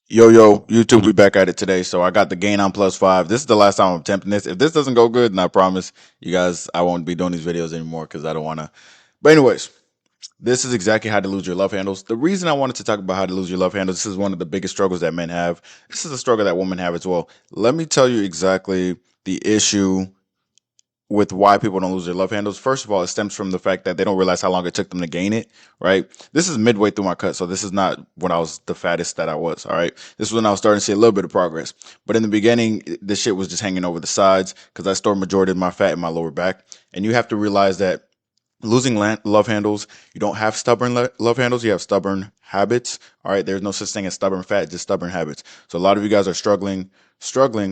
Yo, YouTube, we back at it today. So I got the gain on +5. This is the last time I'm attempting this. If this doesn't go good, then I promise you guys I won't be doing these videos anymore because I don't want to. But anyways, this is exactly how to lose your love handles. The reason I wanted to talk about how to lose your love handles, this is one of the biggest struggles that men have. This is a struggle that women have as well. Let me tell you exactly the issue with why people don't lose their love handles. First of all, it stems from the fact that they don't realize how long it took them to gain it, right? This is midway through my cut, so this is not when I was the fattest that I was, all right? This is when I was starting to see a little bit of progress. But in the beginning, this shit was just hanging over the sides because I stored majority of my fat in my lower back. And you have to realize that losing love handles, you don't have stubborn love handles, you have stubborn habits. All right, there's no such thing as stubborn fat, just stubborn habits. So a lot of you guys are struggling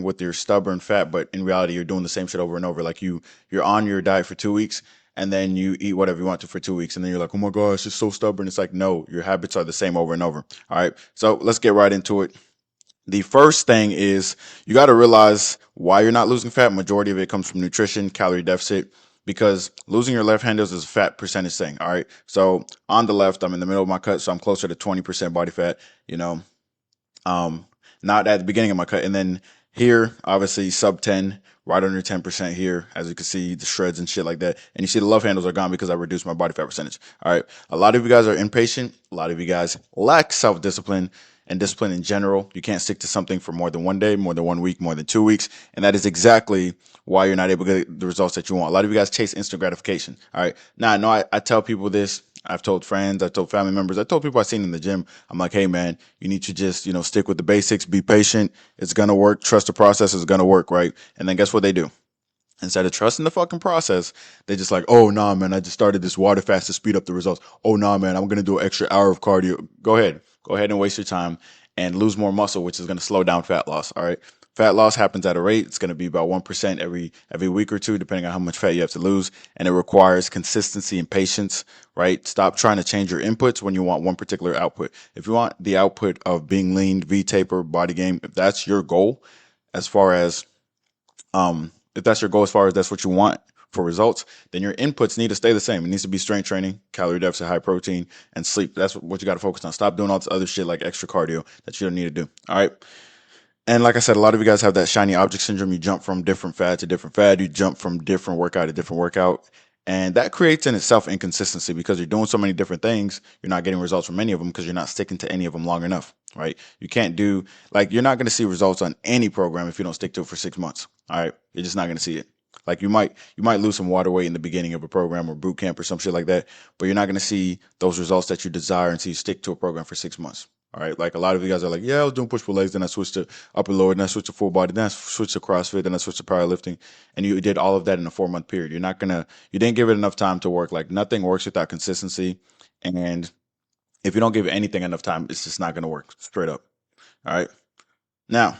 with your stubborn fat, but in reality you're doing the same shit over and over. Like you're on your diet for 2 weeks and then you eat whatever you want to for 2 weeks and then you're like, oh my gosh, it's so stubborn. It's like, no, your habits are the same over and over. All right, so let's get right into it. The first thing is you got to realize why you're not losing fat. Majority of it comes from nutrition, calorie deficit, because losing your left handles is a fat percentage thing. All right. So on the left, I'm in the middle of my cut, so I'm closer to 20% body fat. You know, um, not at the beginning of my cut, and then here, obviously sub 10, right under 10% here, as you can see the shreds and shit like that. And you see the love handles are gone because I reduced my body fat percentage. All right. A lot of you guys are impatient. A lot of you guys lack self discipline and discipline in general. You can't stick to something for more than one day, more than 1 week, more than 2 weeks. And that is exactly why you're not able to get the results that you want. A lot of you guys chase instant gratification. All right. Now, I know I tell people this. I've told friends, I've told family members, I told people I've seen in the gym. I'm like, hey man, you need to just, stick with the basics, be patient. It's gonna work. Trust the process is gonna work, right? And then guess what they do? Instead of trusting the fucking process, they just like, oh nah, man, I just started this water fast to speed up the results. Oh nah, man, I'm gonna do an extra hour of cardio. Go ahead and waste your time and lose more muscle, which is gonna slow down fat loss. All right, fat loss happens at a rate. It's gonna be about 1% every week or two, depending on how much fat you have to lose, and it requires consistency and patience. Right? Stop trying to change your inputs when you want one particular output. If you want the output of being lean, V taper, body game, if that's your goal, as far as if that's your goal as far as that's what you want for results, then your inputs need to stay the same. It needs to be strength training, calorie deficit, high protein, and sleep. That's what you got to focus on. Stop doing all this other shit like extra cardio that you don't need to do. All right. And like I said, a lot of you guys have that shiny object syndrome. You jump from different fad to different fad. You jump from different workout to different workout. And that creates in itself inconsistency because you're doing so many different things. You're not getting results from any of them because you're not sticking to any of them long enough, right? You can't do, like, you're not going to see results on any program if you don't stick to it for 6 months. All right. You're just not going to see it. Like you might lose some water weight in the beginning of a program or boot camp or some shit like that, but you're not going to see those results that you desire until you stick to a program for 6 months. All right. Like a lot of you guys are like, yeah, I was doing push pull legs, then I switched to upper lower, then I switched to full body, then I switched to CrossFit, then I switched to powerlifting, and you did all of that in a 4 month period. You didn't give it enough time to work. Like nothing works without consistency, and if you don't give anything enough time, it's just not gonna work. Straight up. All right. Now,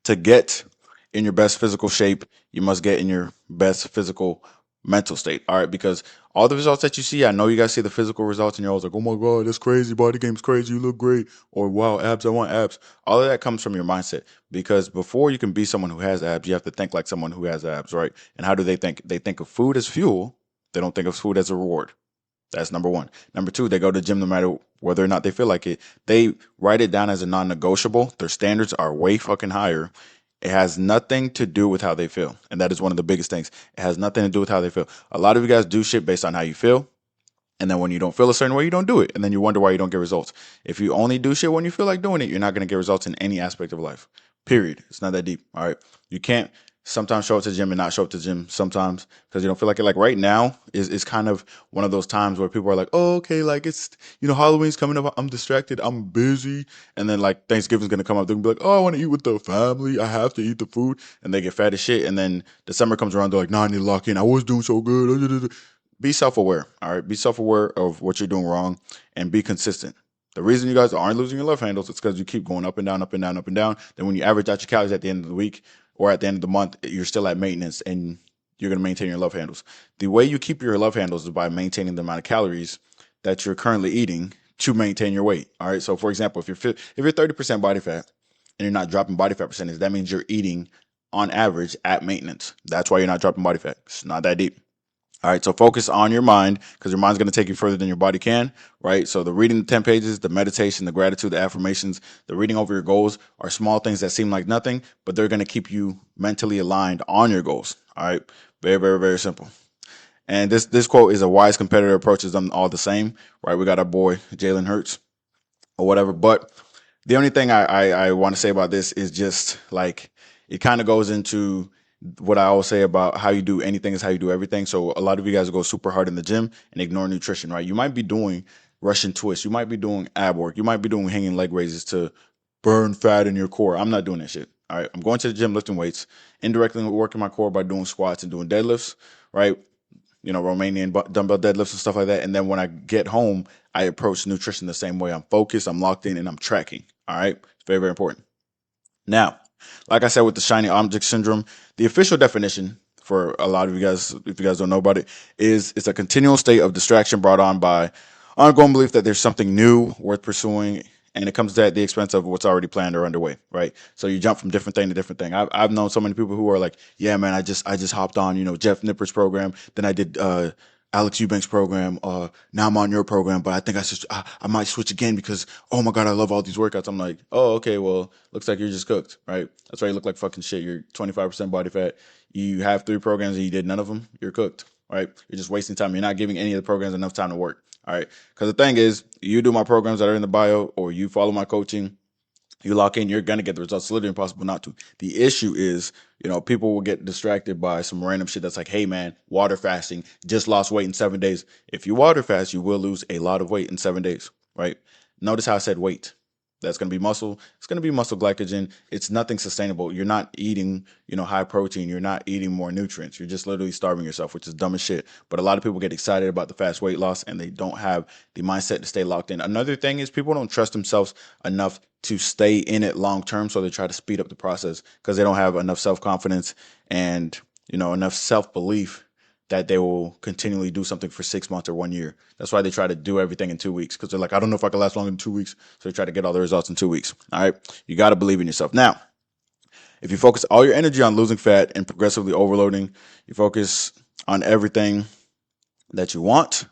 to get in your best physical shape, you must get in your best physical mental state. All right, because all the results that you see, I know you guys see the physical results, and you're always like, "Oh my god, that's crazy! Body game's crazy. You look great," or "Wow, abs! I want abs." All of that comes from your mindset. Because before you can be someone who has abs, you have to think like someone who has abs, right? And how do they think? They think of food as fuel. They don't think of food as a reward. That's number one. Number two, they go to the gym no matter whether or not they feel like it. They write it down as a non negotiable. Their standards are way fucking higher. It has nothing to do with how they feel. And that is one of the biggest things. It has nothing to do with how they feel. A lot of you guys do shit based on how you feel. And then when you don't feel a certain way, you don't do it. And then you wonder why you don't get results. If you only do shit when you feel like doing it, you're not going to get results in any aspect of life. Period. It's not that deep. All right. You can't sometimes show up to the gym and not show up to the gym sometimes because you don't feel like it. Like right now is kind of one of those times where people are like, oh, okay, like it's, Halloween's coming up. I'm distracted. I'm busy. And then like Thanksgiving's going to come up. They're going to be like, oh, I want to eat with the family. I have to eat the food. And they get fat as shit. And then December comes around. They're like, nah, I need to lock in. I was doing so good. Be self-aware. All right. Be self-aware of what you're doing wrong and be consistent. The reason you guys aren't losing your love handles is because you keep going up and down, up and down, up and down. Then when you average out your calories at the end of the week or at the end of the month, you're still at maintenance and you're going to maintain your love handles. The way you keep your love handles is by maintaining the amount of calories that you're currently eating to maintain your weight. All right. So for example, if you're 30% body fat and you're not dropping body fat percentage, that means you're eating on average at maintenance. That's why you're not dropping body fat. It's not that deep. All right, so focus on your mind because your mind's going to take you further than your body can, right? So the reading the 10 pages, the meditation, the gratitude, the affirmations, the reading over your goals are small things that seem like nothing, but they're going to keep you mentally aligned on your goals. All right, very, very, very simple. And this quote is a wise competitor approaches them all the same, right? We got our boy Jalen Hurts or whatever. But the only thing I want to say about this is just like it kind of goes into what I always say about how you do anything is how you do everything. So a lot of you guys go super hard in the gym and ignore nutrition, right? You might be doing Russian twists, you might be doing ab work, you might be doing hanging leg raises to burn fat in your core. I'm not doing that shit. All right, I'm going to the gym lifting weights, indirectly working my core by doing squats and doing deadlifts, right? Romanian dumbbell deadlifts and stuff like that. And then when I get home, I approach nutrition the same way. I'm focused, I'm locked in, and I'm tracking. All right. It's very, very important. Now, like I said, with the shiny object syndrome, the official definition for a lot of you guys, if you guys don't know about it, is it's a continual state of distraction brought on by ongoing belief that there's something new worth pursuing, and it comes at the expense of what's already planned or underway, right? So you jump from different thing to different thing. I've known so many people who are like, yeah, man, I just hopped on, Jeff Nipper's program, then I did Alex Eubanks program. Now I'm on your program, but I think I might switch again because oh my god, I love all these workouts. I'm like, oh okay, well looks like you're just cooked, right? That's why you look like fucking shit. You're 25% body fat. You have 3 programs and you did none of them. You're cooked, right? You're just wasting time. You're not giving any of the programs enough time to work. All right, because the thing is, you do my programs that are in the bio, or you follow my coaching, you lock in, you're gonna get the results. It's literally impossible not to. The issue is, people will get distracted by some random shit that's like, hey man, water fasting, just lost weight in 7 days. If you water fast, you will lose a lot of weight in 7 days, right? Notice how I said weight. That's gonna be muscle. It's gonna be muscle glycogen. It's nothing sustainable. You're not eating, high protein. You're not eating more nutrients. You're just literally starving yourself, which is dumb as shit. But a lot of people get excited about the fast weight loss and they don't have the mindset to stay locked in. Another thing is people don't trust themselves enough to stay in it long term, so they try to speed up the process because they don't have enough self-confidence and enough self-belief that they will continually do something for 6 months or 1 year. That's why they try to do everything in 2 weeks because they're like, I don't know if I can last longer than 2 weeks. So they try to get all the results in 2 weeks. All right. You got to believe in yourself. Now, if you focus all your energy on losing fat and progressively overloading, you focus on everything that you want,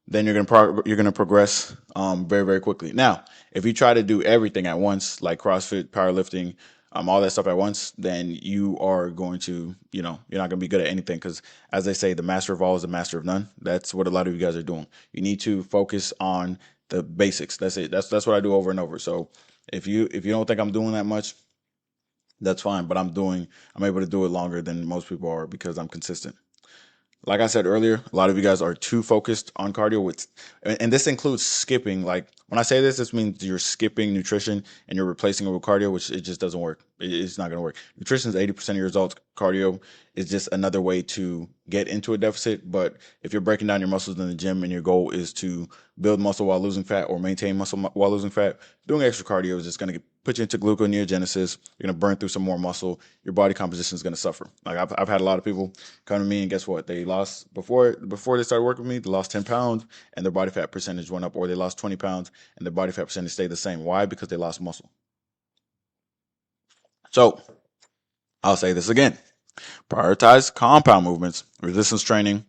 then you're gonna progress very, very quickly. Now, if you try to do everything at once, like CrossFit, powerlifting, all that stuff at once, then you are going to, you're not gonna be good at anything because, as they say, the master of all is the master of none. That's what a lot of you guys are doing. You need to focus on the basics. That's it. That's what I do over and over. So if you don't think I'm doing that much, that's fine. But I'm able to do it longer than most people are because I'm consistent. Like I said earlier, a lot of you guys are too focused on cardio and this includes skipping. Like when I say this means you're skipping nutrition and you're replacing it with cardio, which it just doesn't work. It's not going to work. Nutrition is 80% of your results. Cardio is just another way to get into a deficit. But if you're breaking down your muscles in the gym and your goal is to build muscle while losing fat or maintain muscle while losing fat, doing extra cardio is just going to put you into gluconeogenesis. You're going to burn through some more muscle. Your body composition is going to suffer. Like I've had a lot of people come to me and guess what? They lost before they started working with me. They lost 10 pounds and their body fat percentage went up, or they lost 20 pounds and their body fat percentage stayed the same. Why? Because they lost muscle. So I'll say this again: prioritize compound movements, resistance training,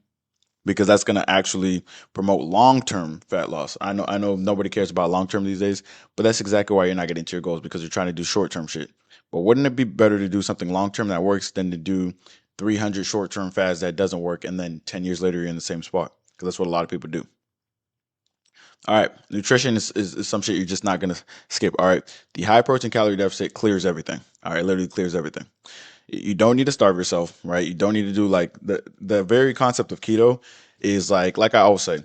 because that's going to actually promote long-term fat loss. I know nobody cares about long-term these days, but that's exactly why you're not getting to your goals, because you're trying to do short-term shit. But wouldn't it be better to do something long-term that works than to do 300 short-term fads that doesn't work and then 10 years later you're in the same spot? Because that's what a lot of people do. All right, nutrition is some shit you're just not going to skip. All right, the high protein calorie deficit clears everything. All right, literally clears everything. You don't need to starve yourself, right? You don't need to do like the very concept of keto is like I always say,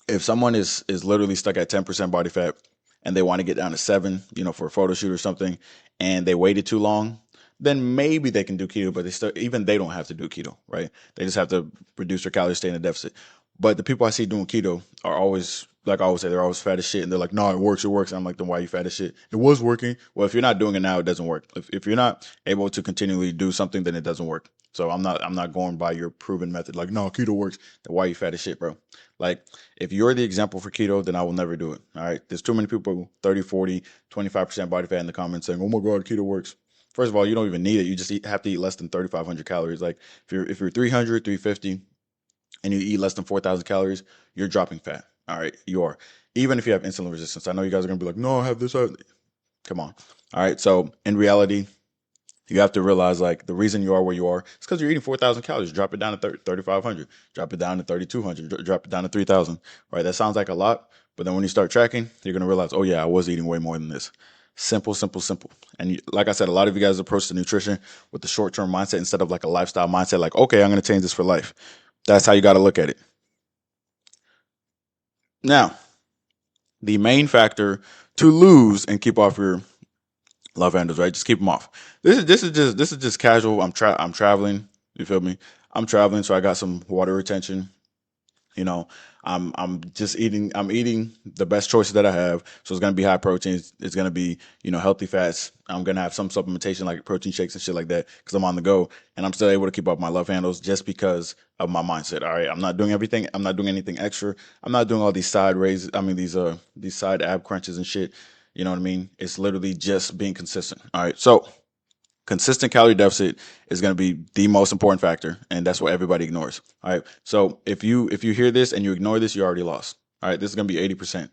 if someone is literally stuck at 10% body fat and they want to get down to 7, for a photo shoot or something, and they waited too long, then maybe they can do keto, but they don't have to do keto, right? They just have to reduce their calories, stay in a deficit. But the people I see doing keto are always, like I always say, they're always fat as shit, and they're like, no, it works, it works. And I'm like, then why are you fat as shit? It was working. Well, if you're not doing it now, it doesn't work. If you're not able to continually do something, then it doesn't work. So I'm not going by your proven method. Like, no, keto works. Then why are you fat as shit, bro? Like, if you're the example for keto, then I will never do it. All right. There's too many people, 30, 40, 25% body fat in the comments saying, oh my God, keto works. First of all, you don't even need it. You just have to eat less than 3,500 calories. Like if you're 300, 350, and you eat less than 4,000 calories, you're dropping fat. All right, you are. Even if you have insulin resistance, I know you guys are gonna be like, no, I have this. Come on. All right. So in reality, you have to realize like the reason you are where you are is because you're eating 4,000 calories. Drop it down to 3,500. Drop it down to 3,200. Drop it down to 3,000. Right. That sounds like a lot, but then when you start tracking, you're gonna realize, oh yeah, I was eating way more than this. Simple, simple, simple. And like I said, a lot of you guys approach the nutrition with the short-term mindset instead of like a lifestyle mindset. Like, okay, I'm gonna change this for life. That's how you got to look at it. Now, the main factor to lose and keep off your love handles, right? Just keep them off. This is just casual. I'm traveling. You feel me? I'm traveling, so I got some water retention. You know, I'm just eating. I'm eating the best choices that I have. So it's gonna be high protein. It's gonna be healthy fats. I'm gonna have some supplementation like protein shakes and shit like that because I'm on the go and I'm still able to keep up my love handles just because of my mindset. All right, I'm not doing everything. I'm not doing anything extra. I'm not doing all these side raises. I mean these side ab crunches and shit. You know what I mean? It's literally just being consistent. All right, so consistent calorie deficit is going to be the most important factor, and that's what everybody ignores. All right, so if you hear this and you ignore this, you already lost. All right, this is going to be 80%.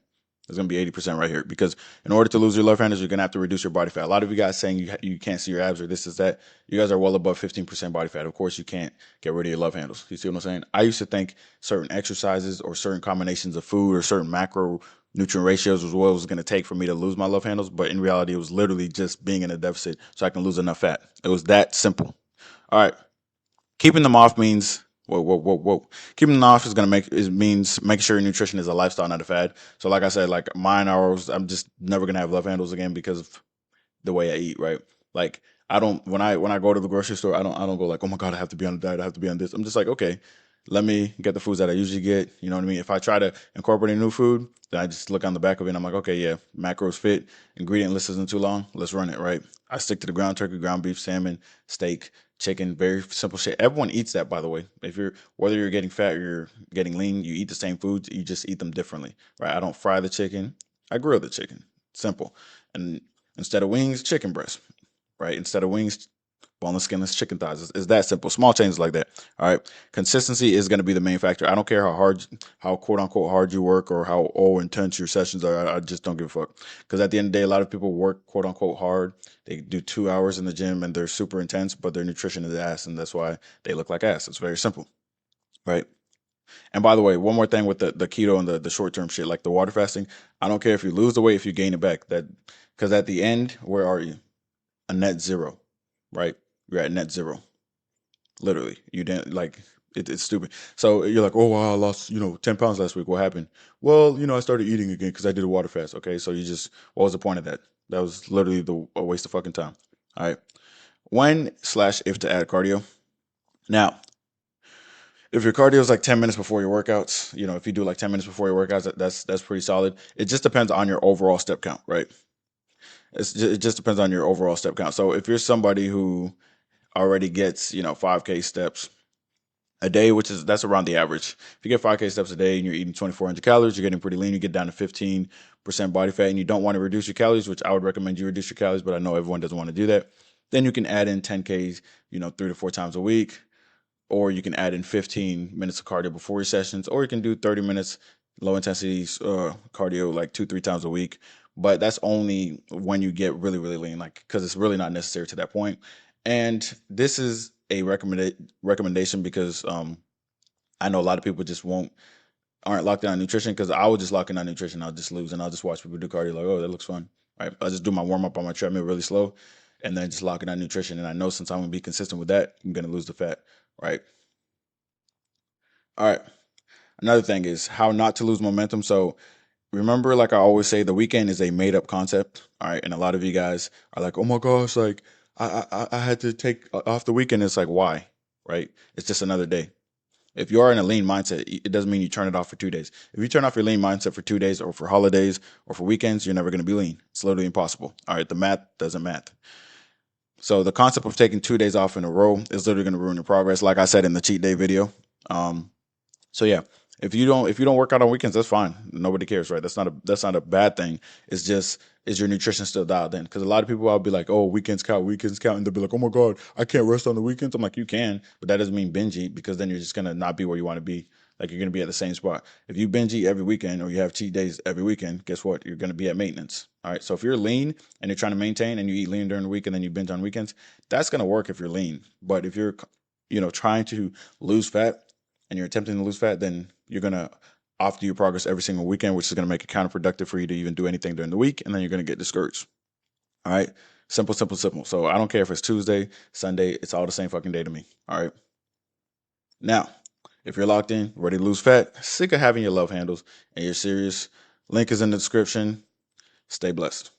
It's going to be 80% right here because in order to lose your love handles, you're going to have to reduce your body fat. A lot of you guys saying you can't see your abs or this is that. You guys are well above 15% body fat. Of course, you can't get rid of your love handles. You see what I'm saying? I used to think certain exercises or certain combinations of food or certain macro nutrient ratios was what it was going to take for me to lose my love handles. But in reality, it was literally just being in a deficit so I can lose enough fat. It was that simple. All right. Keeping them off means whoa. Keeping them off is gonna means making sure your nutrition is a lifestyle, not a fad. So like I said, like mine hours, I'm just never gonna have love handles again because of the way I eat, right? Like I don't when I go to the grocery store, I don't go like, oh my god, I have to be on a diet, I have to be on this. I'm just like, okay, let me get the foods that I usually get. You know what I mean? If I try to incorporate a new food, then I just look on the back of it and I'm like, okay, yeah, macros fit, ingredient list isn't too long, let's run it, right? I stick to the ground turkey, ground beef, salmon, steak, chicken, very simple shit. Everyone eats that, by the way. If you're whether you're getting fat or you're getting lean, you eat the same foods, you just eat them differently, right? I don't fry the chicken, I grill the chicken. Simple. And instead of wings, chicken breast, right? Instead of wings, boneless, skinless chicken thighs. It's that simple. Small changes like that. All right. Consistency is going to be the main factor. I don't care how quote unquote hard you work or how intense your sessions are. I just don't give a fuck. Because at the end of the day, a lot of people work quote unquote hard. They do 2 hours in the gym and they're super intense, but their nutrition is ass, and that's why they look like ass. It's very simple, right? And by the way, one more thing with the keto and the short term shit, like the water fasting. I don't care if you lose the weight, if you gain it back. That because at the end, where are you? A net zero, right? You're at net zero. Literally, you didn't like it's stupid. So you're like, oh wow, I lost 10 pounds last week. What happened? Well, I started eating again because I did a water fast. Okay, so what was the point of that? That was literally a waste of fucking time. All right. When/if to add cardio. Now, if your cardio is like 10 minutes before your workouts, if you do like 10 minutes before your workouts, that's pretty solid. It just depends on your overall step count, right? It just depends on your overall step count. So if you're somebody who already gets 5K steps a day, that's around the average. If you get 5K steps a day and you're eating 2,400 calories, you're getting pretty lean. You get down to 15% body fat, and you don't want to reduce your calories, which I would recommend you reduce your calories, but I know everyone doesn't want to do that. Then you can add in 10Ks, 3 to 4 times a week, or you can add in 15 minutes of cardio before your sessions, or you can do 30 minutes low intensity cardio like 2 3 times a week. But that's only when you get really really lean, like because it's really not necessary to that point. And this is a recommendation because I know a lot of people just won't aren't locked in on nutrition because I would just lock in on nutrition. I'll just lose and I'll just watch people do cardio like, oh, that looks fun. Right. I'll just do my warm up on my treadmill really slow and then just lock in on nutrition. And I know since I'm gonna be consistent with that, I'm gonna lose the fat. Right. All right. Another thing is how not to lose momentum. So remember, like I always say, the weekend is a made up concept. All right. And a lot of you guys are like, oh my gosh, like I had to take off the weekend. It's like, why? Right. It's just another day. If you are in a lean mindset, it doesn't mean you turn it off for 2 days. If you turn off your lean mindset for 2 days or for holidays or for weekends, you're never going to be lean. It's literally impossible. All right. The math doesn't math. So the concept of taking 2 days off in a row is literally going to ruin your progress. Like I said in the cheat day video. So yeah, if you don't work out on weekends, that's fine. Nobody cares, right? That's not a bad thing. It's just is your nutrition still dialed in? Because a lot of people will be like, oh, weekends count, and they'll be like, oh my god, I can't rest on the weekends. I'm like, you can, but that doesn't mean binge eat because then you're just gonna not be where you want to be. Like you're going to be at the same spot. If you binge eat every weekend or you have cheat days every weekend, guess what? You're going to be at maintenance. All right. So if you're lean and you're trying to maintain and you eat lean during the week and then you binge on weekends, that's going to work if you're lean. But if you're, trying to lose fat and you're attempting to lose fat, then you're going to off do your progress every single weekend, which is going to make it counterproductive for you to even do anything during the week. And then you're going to get discouraged. All right. Simple, simple, simple. So I don't care if it's Tuesday, Sunday, it's all the same fucking day to me. All right. Now, if you're locked in, ready to lose fat, sick of having your love handles, and you're serious, link is in the description. Stay blessed.